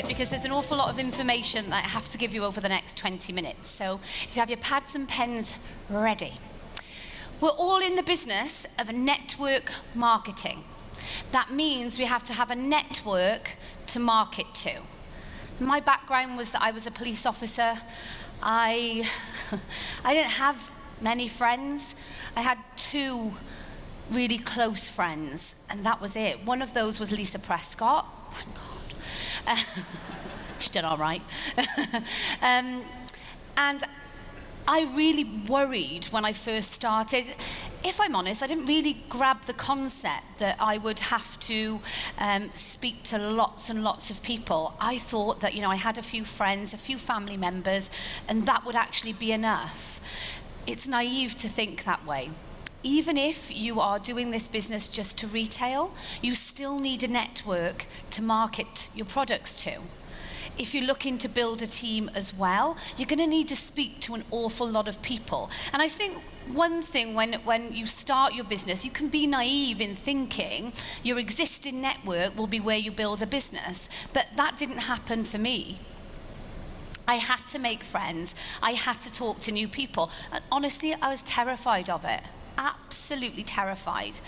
it because there's an awful lot of information that I have to give you over the next 20 minutes. So if you have your pads and pens ready. We're all in the business of network marketing. That means we have to have a network to market to. My background was that I was a police officer. I didn't have many friends. I had 2 really close friends, and that was it. One of those was Lisa Prescott. Thank God. She did all right. And I really worried when I first started. If I'm honest, I didn't really grab the concept that I would have to speak to lots and lots of people. I thought that, I had a few friends, a few family members, and that would actually be enough. It's naive to think that way. Even if you are doing this business just to retail, you still need a network to market your products to. If you're looking to build a team as well, you're going to need to speak to an awful lot of people. And I think one thing when you start your business, you can be naive in thinking your existing network will be where you build a business. But that didn't happen for me. I had to make friends. I had to talk to new people. And honestly, I was terrified of it. Absolutely terrified.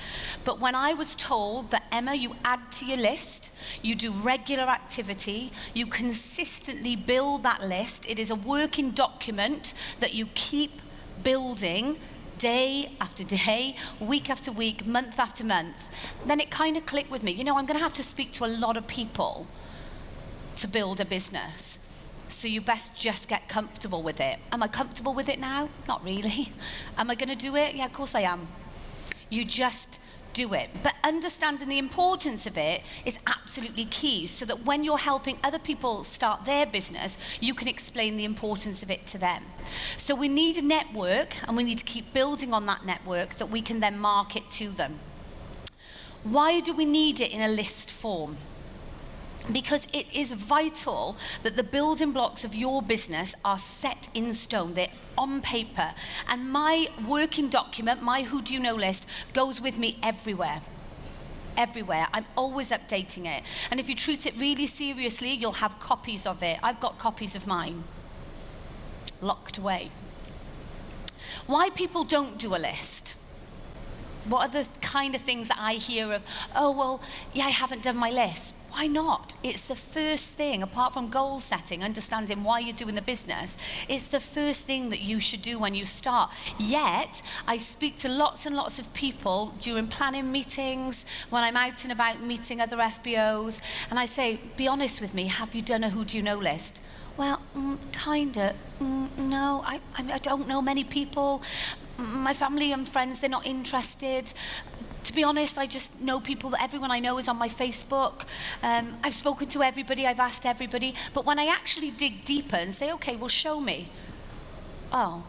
But when I was told that, Emma, you add to your list, you do regular activity, you consistently build that list, it is a working document that you keep building day after day, week after week, month after month, then it kind of clicked with me. I'm going to have to speak to a lot of people to build a business. So you best just get comfortable with it. Am I comfortable with it now? Not really. Am I going to do it? Yeah, of course I am. You just do it. But understanding the importance of it is absolutely key, so that when you're helping other people start their business, you can explain the importance of it to them. So we need a network, and we need to keep building on that network that we can then market to them. Why do we need it in a list form? Because it is vital that the building blocks of your business are set in stone. They're on paper. And my working document, my Who Do You Know list, goes with me everywhere. Everywhere. I'm always updating it. And if you treat it really seriously, you'll have copies of it. I've got copies of mine locked away. Why people don't do a list? What are the kind of things that I hear of, oh, well, yeah, I haven't done my list. Why not? It's the first thing, apart from goal setting, understanding why you're doing the business, it's the first thing that you should do when you start. Yet, I speak to lots and lots of people during planning meetings, when I'm out and about meeting other FBOs, and I say, be honest with me, have you done a Who Do You Know list? Well, kinda. No, I don't know many people. My family and friends, they're not interested. To be honest, I just know people, that everyone I know is on my Facebook. I've spoken to everybody, I've asked everybody. But when I actually dig deeper and say, okay, well, show me. Oh,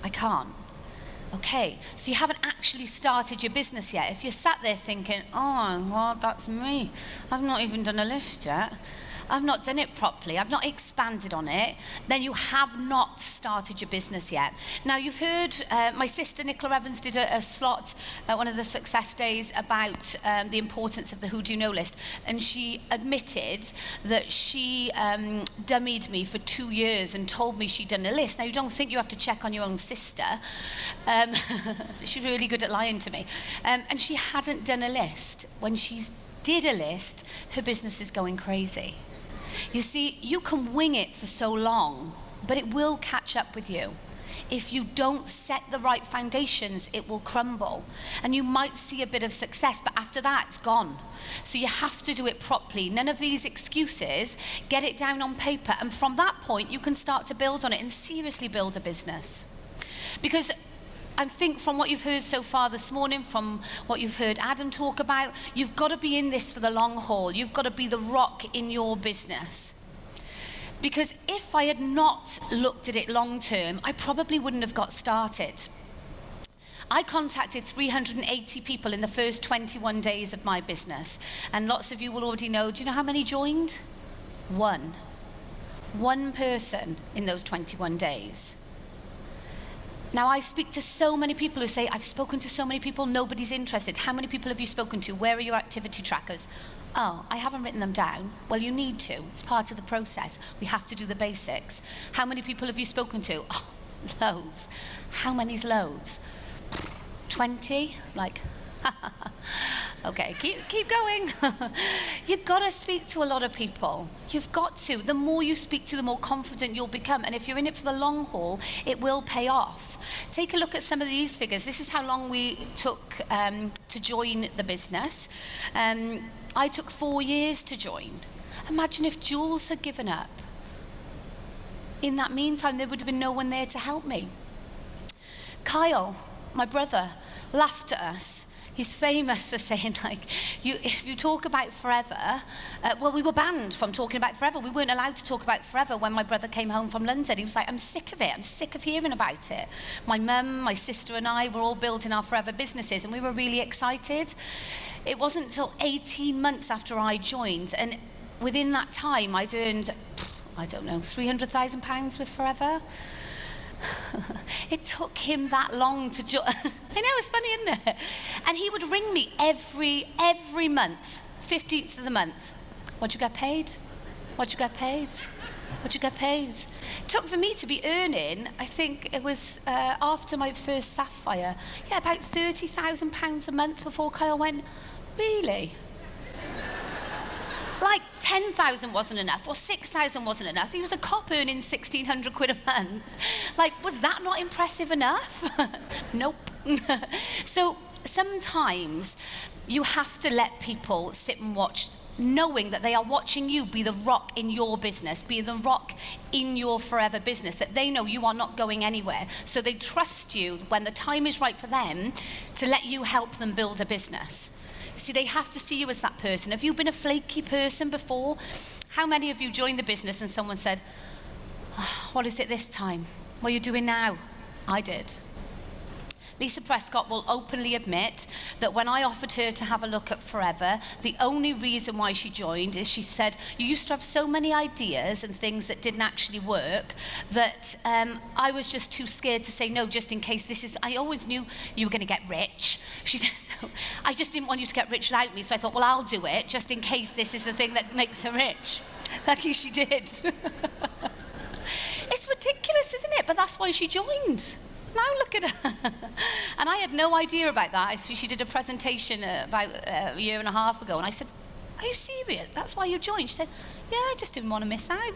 I can't. Okay, so you haven't actually started your business yet. If you're sat there thinking, oh, well, that's me. I've not even done a list yet. I've not done it properly, I've not expanded on it, then you have not started your business yet. Now, you've heard my sister Nicola Evans did a slot at one of the success days about the importance of the Who Do You Know list, and she admitted that she dummied me for 2 years and told me she'd done a list. Now, you don't think you have to check on your own sister. She's really good at lying to me. And she hadn't done a list. When she did a list, her business is going crazy. You see, you can wing it for so long, but it will catch up with you. If you don't set the right foundations, it will crumble. And you might see a bit of success, but after that, it's gone. So you have to do it properly. None of these excuses. Get it down on paper. And from that point, you can start to build on it and seriously build a business. Because I think from what you've heard so far this morning, from what you've heard Adam talk about, you've got to be in this for the long haul. You've got to be the rock in your business. Because if I had not looked at it long term, I probably wouldn't have got started. I contacted 380 people in the first 21 days of my business. And lots of you will already know, do you know how many joined? One. One person in those 21 days. Now, I speak to so many people who say, I've spoken to so many people, nobody's interested. How many people have you spoken to? Where are your activity trackers? Oh, I haven't written them down. Well, you need to. It's part of the process. We have to do the basics. How many people have you spoken to? Oh, loads. How many's loads? 20? Like, okay, keep going. You've got to speak to a lot of people. You've got to. The more you speak to, the more confident you'll become. And if you're in it for the long haul, it will pay off. Take a look at some of these figures. This is how long we took to join the business. I took 4 years to join. Imagine if Jules had given up. In that meantime, there would have been no one there to help me. Kyle, my brother, laughed at us. He's famous for saying, like, if you talk about forever, well, we were banned from talking about forever. We weren't allowed to talk about forever when my brother came home from London. He was like, I'm sick of it. I'm sick of hearing about it. My mum, my sister and I were all building our forever businesses, and we were really excited. It wasn't until 18 months after I joined, and within that time, I'd earned, I don't know, £300,000 with Forever. It took him that long to join. I know, it's funny, isn't it? And he would ring me every month, 15th of the month. What'd you get paid? What'd you get paid? What'd you get paid? It took for me to be earning, I think it was after my first Sapphire, about £30,000 a month before Kyle went, really? Like 10,000 wasn't enough, or 6,000 wasn't enough. He was a cop earning 1,600 quid a month. Like, was that not impressive enough? Nope. So sometimes you have to let people sit and watch, knowing that they are watching you be the rock in your business, be the rock in your forever business, that they know you are not going anywhere. So they trust you when the time is right for them to let you help them build a business. See, they have to see you as that person. Have you been a flaky person before? How many of you joined the business and someone said, oh, what is it this time? What are you doing now? I did. Lisa Prescott will openly admit that when I offered her to have a look at Forever, the only reason why she joined is she said, you used to have so many ideas and things that didn't actually work that I was just too scared to say no, just in case I always knew you were going to get rich. She said, no, I just didn't want you to get rich without me, so I thought, well, I'll do it just in case this is the thing that makes her rich. Lucky she did. It's ridiculous, isn't it? But that's why she joined. Now look at her. And I had no idea about that. She did a presentation about a year and a half ago, and I said, are you serious? That's why you joined? She said, yeah, I just didn't want to miss out.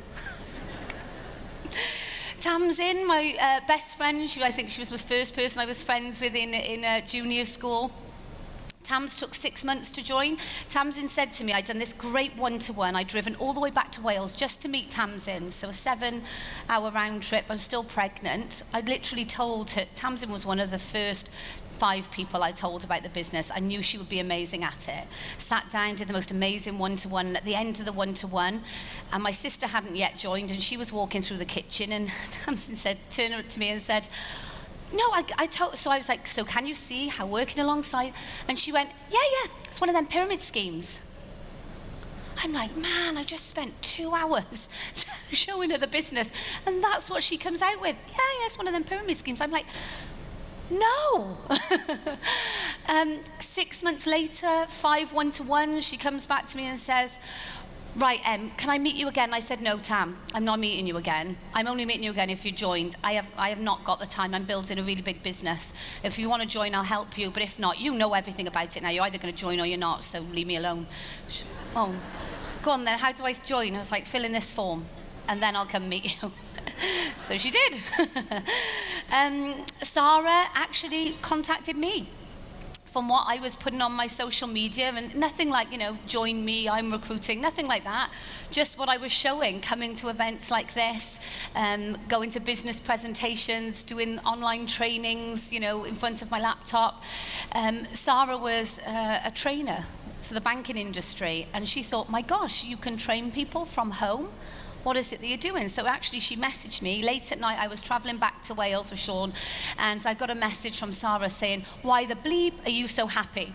Tamsin, my best friend, I think she was the first person I was friends with in junior school. Tams took 6 months to join. Tamsin said to me, I'd done this great one-to-one. I'd driven all the way back to Wales just to meet Tamsin. So a 7-hour round trip. I was still pregnant. I literally told her, Tamsin was one of the first 5 people I told about the business. I knew she would be amazing at it. Sat down, did the most amazing one-to-one. At the end of the one-to-one, and my sister hadn't yet joined, and she was walking through the kitchen, and Tamsin turned to me and said, no, so I was like, so can you see how working alongside? And she went, yeah, it's one of them pyramid schemes. I'm like, man, I just spent 2 hours showing her the business, and that's what she comes out with. Yeah, it's one of them pyramid schemes. I'm like, no. 6 months later, 5 one-to-ones, she comes back to me and says, right, can I meet you again? I said, no, Tam, I'm not meeting you again. I'm only meeting you again if you joined. I have not got the time. I'm building a really big business. If you want to join, I'll help you. But if not, you know everything about it now. You're either going to join or you're not, so leave me alone. Oh, go on then. How do I join? I was like, fill in this form, and then I'll come meet you. So she did. Sarah actually contacted me from what I was putting on my social media, and nothing like, join me, I'm recruiting, nothing like that. Just what I was showing, coming to events like this, going to business presentations, doing online trainings, in front of my laptop. Sarah was a trainer for the banking industry, and she thought, my gosh, you can train people from home? What is it that you're doing? So actually she messaged me late at night. I was traveling back to Wales with Sean, and I got a message from Sarah saying, why the bleep are you so happy?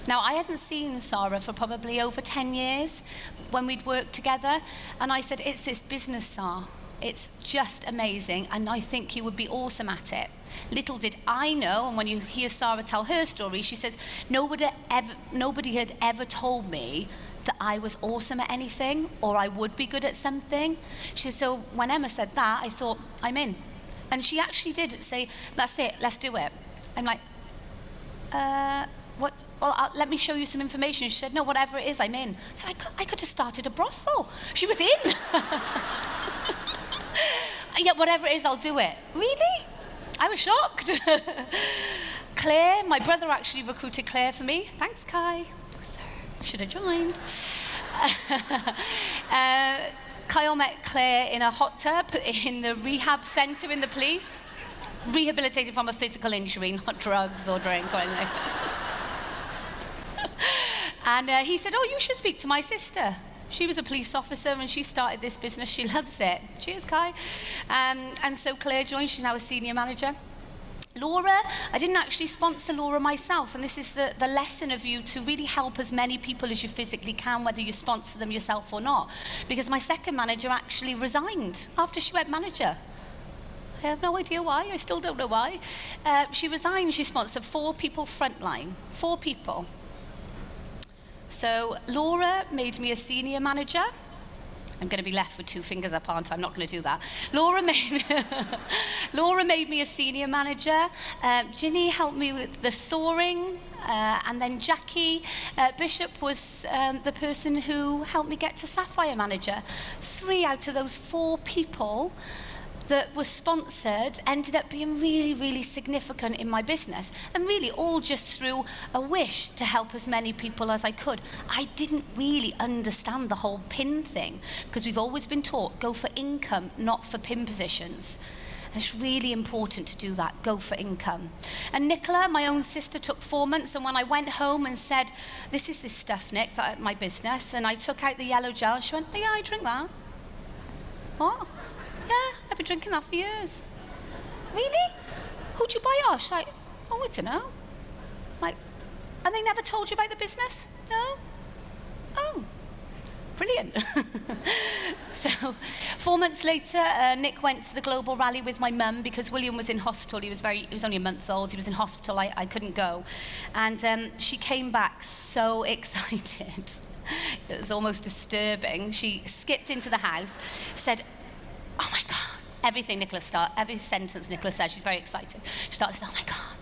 Now, I hadn't seen Sarah for probably over 10 years when we'd worked together, and I said, it's this business, Sarah. It's just amazing, and I think you would be awesome at it. Little did I know, and when you hear Sarah tell her story, she says, nobody had ever told me that I was awesome at anything or I would be good at something. She said, so when Emma said that, I thought, I'm in. And she actually did say, that's it, let's do it. I'm like, what? Well, let me show you some information. She said, no, whatever it is, I'm in. So I could have started a brothel. She was in. Yeah, whatever it is, I'll do it. Really? I was shocked. Claire, my brother actually recruited Claire for me. Thanks, Kai. Should have joined. Kyle met Claire in a hot tub in the rehab centre in the police, rehabilitated from a physical injury, not drugs or drink or anything. And he said, oh, you should speak to my sister. She was a police officer and she started this business. She loves it. Cheers, Kai. And so Claire joined. She's now a senior manager. Laura, I didn't actually sponsor Laura myself, and this is the lesson of you to really help as many people as you physically can, whether you sponsor them yourself or not. Because my second manager actually resigned after she went manager. I have no idea why, I still don't know why. She resigned, she sponsored 4 people frontline, 4 people. So Laura made me a senior manager. I'm going to be left with 2 fingers up, aren't I? I'm not going to do that. Laura made me a senior manager. Ginny helped me with the soaring. And then Jackie Bishop was the person who helped me get to Sapphire Manager. 3 out of those 4 people that were sponsored ended up being really, really significant in my business, and really all just through a wish to help as many people as I could. I didn't really understand the whole PIN thing, because we've always been taught, go for income, not for PIN positions. And it's really important to do that, go for income. And Nicola, my own sister, took 4 months, and when I went home and said, this is this stuff, Nick, that my business, and I took out the yellow gel, she went, oh yeah, I drink that. What? Yeah, I've been drinking that for years. Really? Who'd you buy it off? She's like, oh, I don't know. I'm like, and they never told you about the business? No? Oh, brilliant. So 4 months later, Nick went to the global rally with my mum because William was in hospital. He was only a month old. He was in hospital. I couldn't go. And she came back so excited. It was almost disturbing. She skipped into the house, said, oh my God. Every sentence Nicola said, she's very excited. She starts with, oh my God.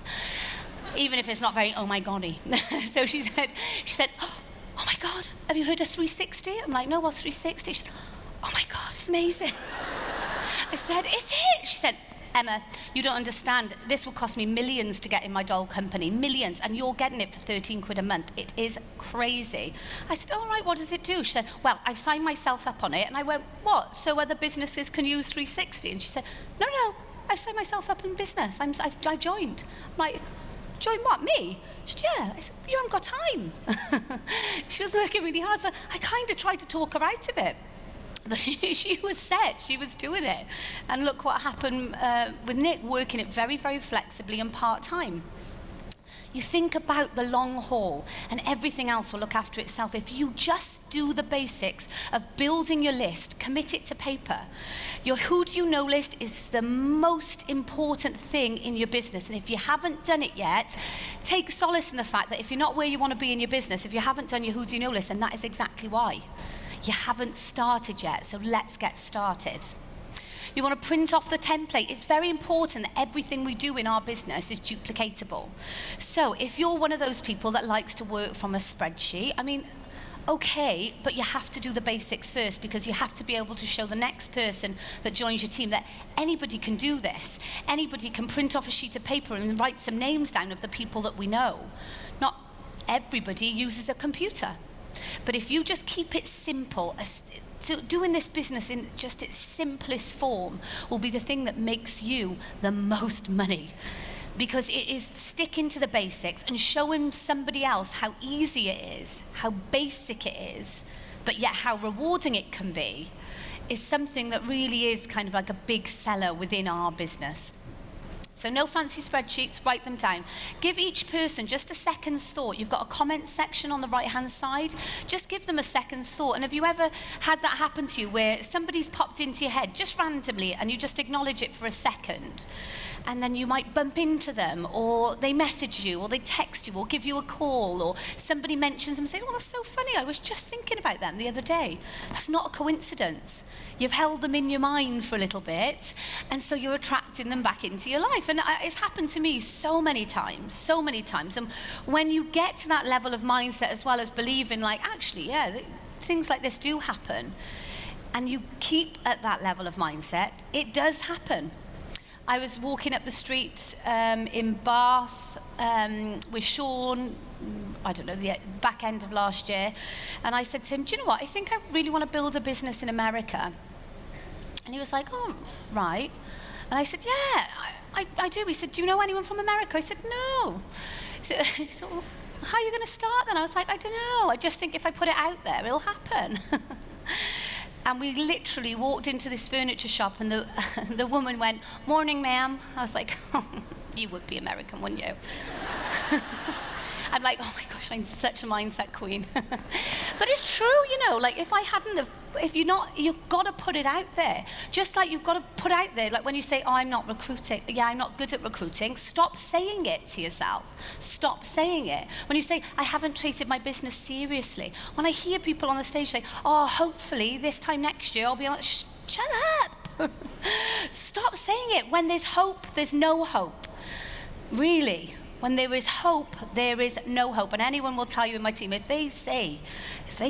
Even if it's not very, oh my God-y. So she said, oh my God, have you heard of 360? I'm like, no, what's 360? She said, oh my God, it's amazing. I said, is it? She said, Emma, you don't understand. This will cost me millions to get in my doll company, millions, and you're getting it for 13 quid a month. It is crazy. I said, all right, what does it do? She said, well, I've signed myself up on it. And I went, what? So other businesses can use 360? And she said, no, I've signed myself up in business. I joined. I'm like, join what, me? She said, yeah. I said, you haven't got time. She was working really hard, so I kind of tried to talk her out of it. But she was set, she was doing it. And look what happened with Nick, working it very, very flexibly and part-time. You think about the long haul and everything else will look after itself. If you just do the basics of building your list, commit it to paper. Your who do you know list is the most important thing in your business. And if you haven't done it yet, take solace in the fact that if you're not where you want to be in your business, if you haven't done your who do you know list, then that is exactly why. You haven't started yet, so let's get started. You want to print off the template. It's very important that everything we do in our business is duplicatable. So if you're one of those people that likes to work from a spreadsheet, I mean, okay, but you have to do the basics first, because you have to be able to show the next person that joins your team that anybody can do this. Anybody can print off a sheet of paper and write some names down of the people that we know. Not everybody uses a computer. But if you just keep it simple, doing this business in just its simplest form will be the thing that makes you the most money. Because it is sticking to the basics and showing somebody else how easy it is, how basic it is, but yet how rewarding it can be, is something that really is kind of like a big seller within our business. So no fancy spreadsheets, write them down. Give each person just a second's thought. You've got a comment section on the right-hand side. Just give them a second's thought. And have you ever had that happen to you where somebody's popped into your head just randomly and you just acknowledge it for a second? And then you might bump into them, or they message you, or they text you, or give you a call, or somebody mentions them and say, oh, that's so funny, I was just thinking about them the other day. That's not a coincidence. You've held them in your mind for a little bit, and so you're attracting them back into your life. And it's happened to me so many times. And when you get to that level of mindset, as well as believing, like, actually, yeah, things like this do happen, and you keep at that level of mindset, it does happen. I was walking up the street in Bath with Sean, I don't know, the back end of last year, and I said to him, do you know what, I think I really want to build a business in America. And he was like, oh, right. And I said, yeah, I do. He said, do you know anyone from America? I said, no. So, well, how are you going to start then? I was like, I don't know. I just think if I put it out there, it'll happen. And we literally walked into this furniture shop, and the woman went, morning, ma'am. I was like, oh, you would be American, wouldn't you? I'm like, oh my gosh, I'm such a mindset queen. But it's true, you know, like if you've got to put it out there. Just like you've got to put out there, like when you say, oh, I'm not recruiting. Yeah, I'm not good at recruiting. Stop saying it to yourself. Stop saying it. When you say, I haven't treated my business seriously. When I hear people on the stage say, oh, hopefully this time next year I'll be like, shut up. Stop saying it. When there's hope, there's no hope. Really. When there is hope, there is no hope. And anyone will tell you in my team, if they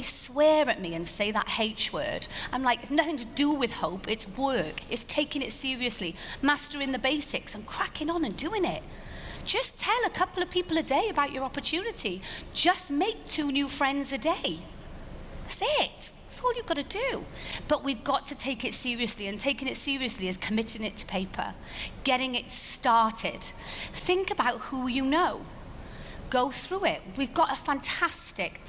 swear at me and say that H word, I'm like, it's nothing to do with hope, it's work. It's taking it seriously, mastering the basics and cracking on and doing it. Just tell a couple of people a day about your opportunity. Just make 2 new friends a day. That's it. That's all you've got to do. But we've got to take it seriously, and taking it seriously is committing it to paper, getting it started. Think about who you know. Go through it. We've got a fantastic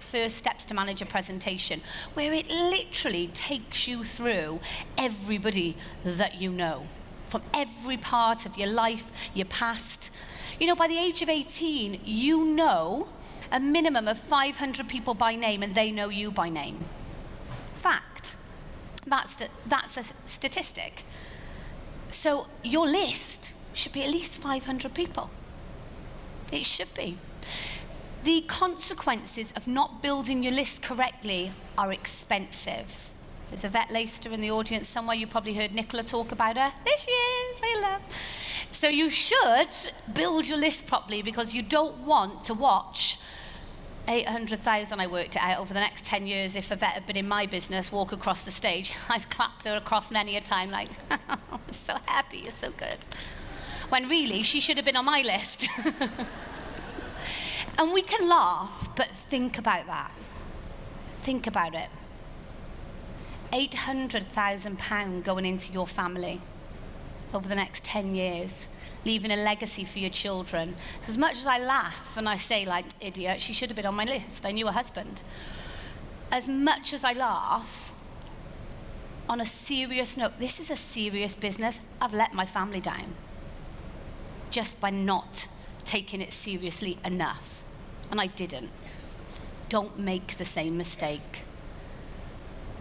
first steps to manager presentation where it literally takes you through everybody that you know, from every part of your life, your past. You know, by the age of 18, you know a minimum of 500 people by name, and they know you by name. Fact. That's a statistic. So your list should be at least 500 people. It should be. The consequences of not building your list correctly are expensive. There's a vet Leicester in the audience somewhere. You probably heard Nicola talk about her. There she is, I love. So you should build your list properly, because you don't want to watch 800,000, I worked it out, over the next 10 years, if a vet had been in my business, walk across the stage. I've clapped her across many a time, like, I'm so happy, you're so good. When really, she should have been on my list. And we can laugh, but think about that. Think about it. £800,000 going into your family over the next 10 years, leaving a legacy for your children. So as much as I laugh and I say, like, idiot, she should have been on my list, I knew her husband. As much as I laugh, on a serious note, this is a serious business. I've let my family down just by not taking it seriously enough. And I didn't. Don't make the same mistake.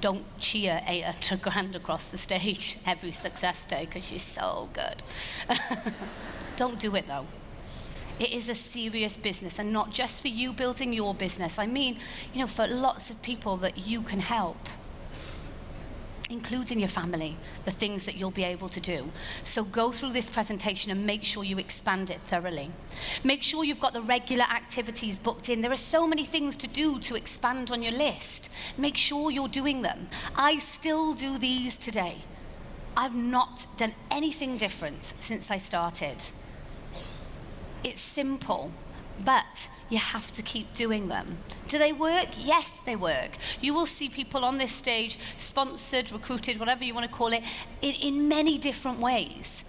Don't cheer 800 grand across the stage every success day because she's so good. Don't do it though. It is a serious business, and not just for you building your business. I mean, you know, for lots of people that you can help, including your family, the things that you'll be able to do. So go through this presentation and make sure you expand it thoroughly. Make sure you've got the regular activities booked in. There are so many things to do to expand on your list. Make sure you're doing them. I still do these today. I've not done anything different since I started. It's simple, but you have to keep doing them. Do they work? Yes, they work. You will see people on this stage, sponsored, recruited, whatever you want to call it, in many different ways.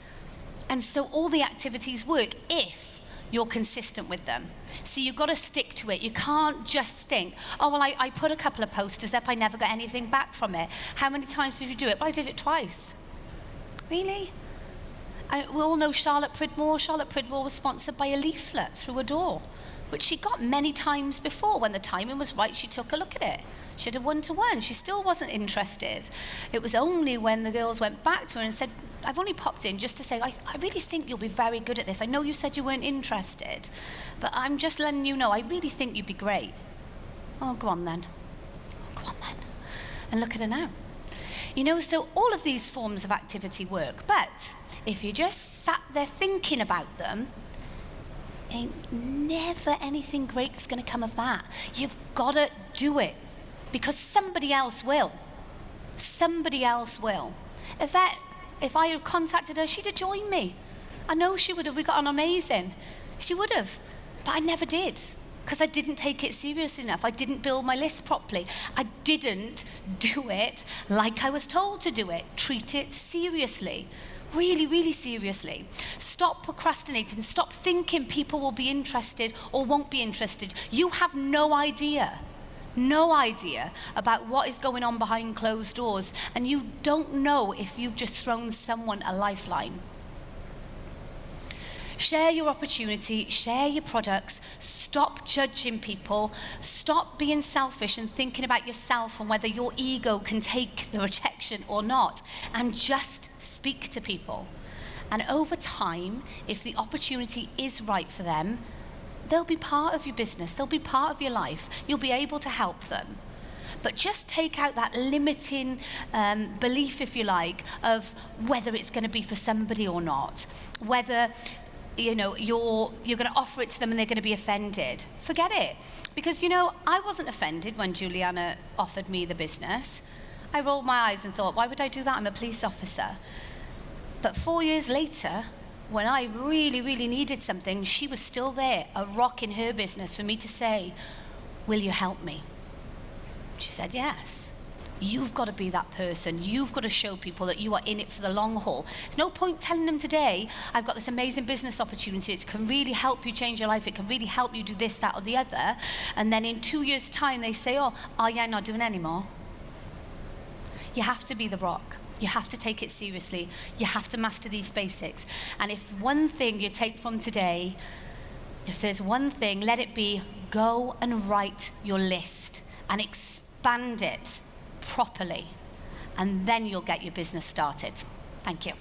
And so all the activities work if you're consistent with them. So you've got to stick to it. You can't just think, oh, well, I put a couple of posters up, I never got anything back from it. How many times did you do it? Well, I did it twice. Really? We all know Charlotte Pridmore. Charlotte Pridmore was sponsored by a leaflet through a door, which she got many times before. When the timing was right, she took a look at it. She had a one-to-one. She still wasn't interested. It was only when the girls went back to her and said, I've only popped in just to say, I really think you'll be very good at this. I know you said you weren't interested, but I'm just letting you know, I really think you'd be great. Oh, go on then. Oh, go on then. And look at her now. You know, so all of these forms of activity work, but if you just sat there thinking about them, ain't never anything great's going to come of that. You've got to do it, because somebody else will. Somebody else will. Yvette, if I had contacted her, she'd have joined me. I know she would have. We got on amazing. She would have. But I never did, because I didn't take it seriously enough. I didn't build my list properly. I didn't do it like I was told to do it. Treat it seriously. Really, really seriously. Stop procrastinating. Stop thinking people will be interested or won't be interested. You have no idea about what is going on behind closed doors, and you don't know if you've just thrown someone a lifeline. Share your opportunity, share your products, stop judging people, stop being selfish and thinking about yourself and whether your ego can take the rejection or not, and just speak to people. And over time, if the opportunity is right for them, they'll be part of your business, they'll be part of your life, you'll be able to help them. But just take out that limiting belief, if you like, of whether it's going to be for somebody or not, whether you're going to offer it to them and they're going to be offended. Forget it. Because, I wasn't offended when Juliana offered me the business. I rolled my eyes and thought, why would I do that? I'm a police officer. But 4 years later, when I really, really needed something, she was still there, a rock in her business for me to say, will you help me? She said, yes. You've got to be that person. You've got to show people that you are in it for the long haul. There's no point telling them today, I've got this amazing business opportunity. It can really help you change your life. It can really help you do this, that, or the other. And then in 2 years' time, they say, oh yeah, not doing it anymore. You have to be the rock. You have to take it seriously. You have to master these basics. And if one thing you take from today, if there's one thing, let it be, go and write your list and expand it properly, and then you'll get your business started. Thank you.